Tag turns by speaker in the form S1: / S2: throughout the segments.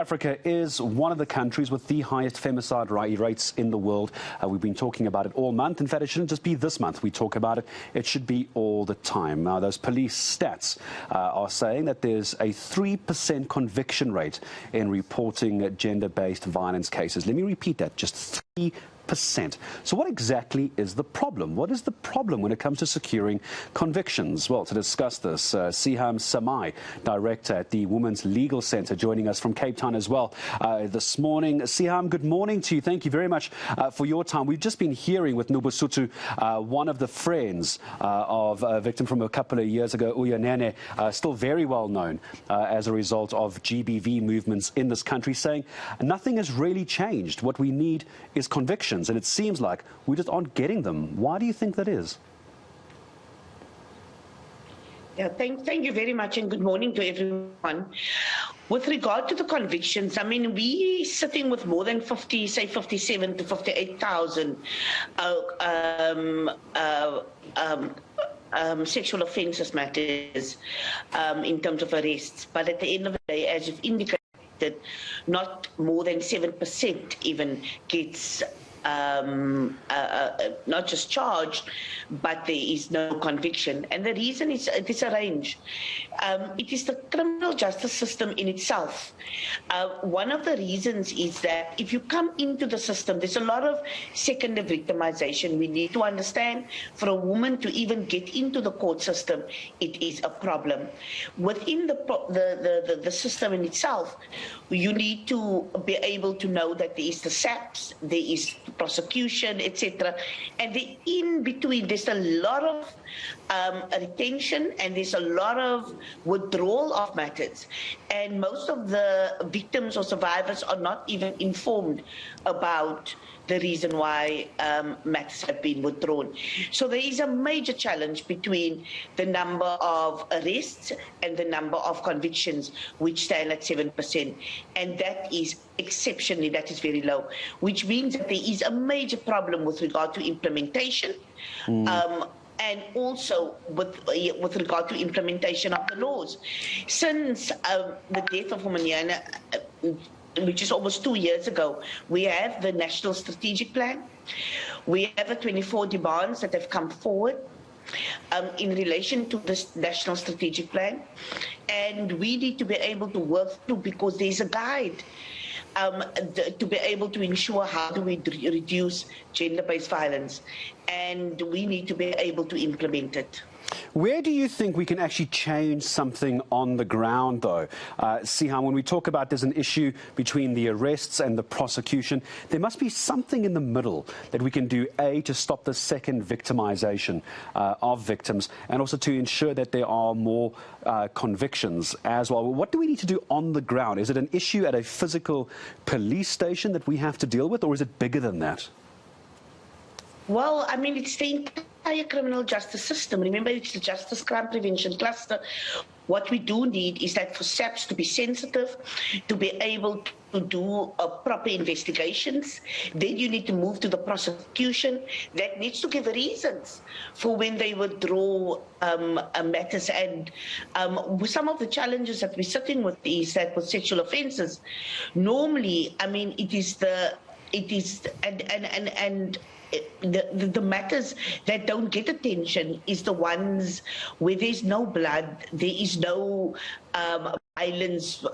S1: Africa is one of the countries with the highest femicide rates in the world. We've been talking about it all month. In fact, it shouldn't just be this month we talk about it. It should be all the time. Now, those police stats are saying that there's a 3% conviction rate in reporting gender-based violence cases. Let me repeat that, just 3%. So what exactly is the problem? What is the problem when it comes to securing convictions? Well, to discuss this, Seehaam Samaai, director at the Women's Legal Centre, joining us from Cape Town as well this morning. Seehaam, good morning to you. Thank you very much for your time. We've just been hearing with Nubusuthu, one of the friends of a victim from a couple of years ago, Uyanene, still very well known as a result of GBV movements in this country, saying nothing has really changed. What we need is convictions. And it seems like we just aren't getting them. Why do you think that is?
S2: Yeah, thank you very much, and good morning to everyone. With regard to the convictions, I mean, we sitting with more than 50, say 57 to 58,000 sexual offences matters in terms of arrests. But at the end of the day, as you've indicated, not more than 7% even gets not just charged, but there is no conviction. And the reason is it is a range. It is the criminal justice system in itself. One of the reasons is that if you come into the system, there's a lot of secondary victimization. We need to understand, for a woman to even get into the court system, it is a problem. Within the system in itself, you need to be able to know that there is the SAPs, there is prosecution, etc. And in between, there's a lot of retention and there's a lot of withdrawal of matters. And most of the victims or survivors are not even informed about the reason why matters have been withdrawn. So there is a major challenge between the number of arrests and the number of convictions, which stand at 7%. And that is exceptionally, that is very low, which means that there is a major problem with regard to implementation. And also with regard to implementation of the laws. Since the death of Uyanene, which is almost 2 years ago, we have the National Strategic Plan. We have the 24 demands that have come forward in relation to this National Strategic Plan. And we need to be able to work through, because there's a guide to be able to ensure how do we reduce gender-based violence, and we need to be able to implement it.
S1: Where do you think we can actually change something on the ground, though? Seehaam, when we talk about there's an issue between the arrests and the prosecution, there must be something in the middle that we can do, A, to stop the second victimization of victims, and also to ensure that there are more convictions as well. What do we need to do on the ground? Is it an issue at a physical police station that we have to deal with, or is it bigger than that?
S2: Well, I mean, it's the entire criminal justice system. Remember, it's the Justice Crime Prevention Cluster. What we do need is that for SAPs to be sensitive, to be able to do proper investigations. Then you need to move to the prosecution that needs to give reasons for when they withdraw matters. And some of the challenges that we're sitting with is that with sexual offences, normally, I mean, the matters that don't get attention is the ones where there's no blood, there is no violence,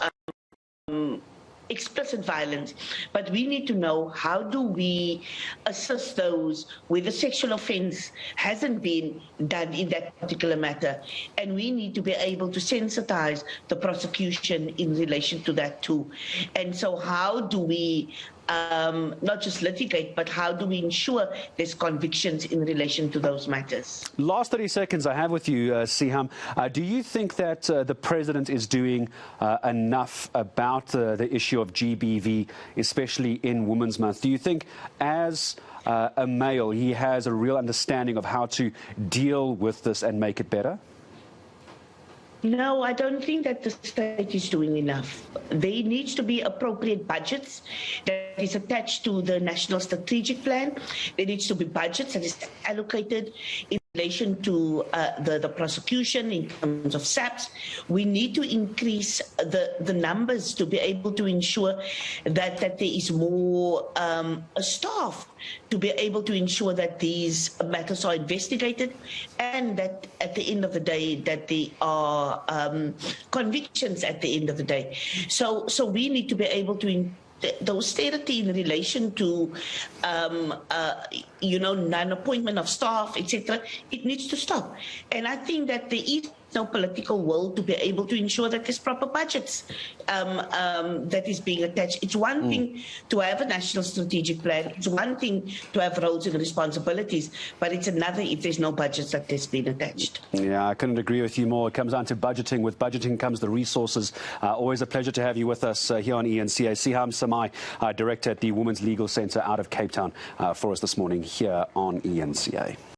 S2: explicit violence. But we need to know, how do we assist those where the sexual offense hasn't been done in that particular matter? And we need to be able to sensitize the prosecution in relation to that too. And so how do we not just litigate, but how do we ensure there's convictions in relation to those matters?
S1: Last 30 seconds I have with you, Seehaam. Do you think that the President is doing enough about the issue of GBV, especially in Women's Month? Do you think, as a male, he has a real understanding of how to deal with this and make it better?
S2: No, I don't think that the state is doing enough. There needs to be appropriate budgets that is attached to the National Strategic Plan. There needs to be budgets that is allocated in relation to the prosecution in terms of SAPs, we need to increase the numbers to be able to ensure that there is more staff to be able to ensure that these matters are investigated and that at the end of the day that there are convictions at the end of the day. So we need to be able to the austerity in relation to, non-appointment of staff, etc., it needs to stop. And I think that there is no political will to be able to ensure that there's proper budgets that is being attached. It's one thing to have a national strategic plan. It's one thing to have roles and responsibilities, but it's another if there's no budgets that has been attached.
S1: Yeah, I couldn't agree with you more. It comes down to budgeting. With budgeting comes the resources. Always a pleasure to have you with us here on eNCA. Seehaam Samaai, Director at the Women's Legal Centre out of Cape Town, for us this morning here on eNCA.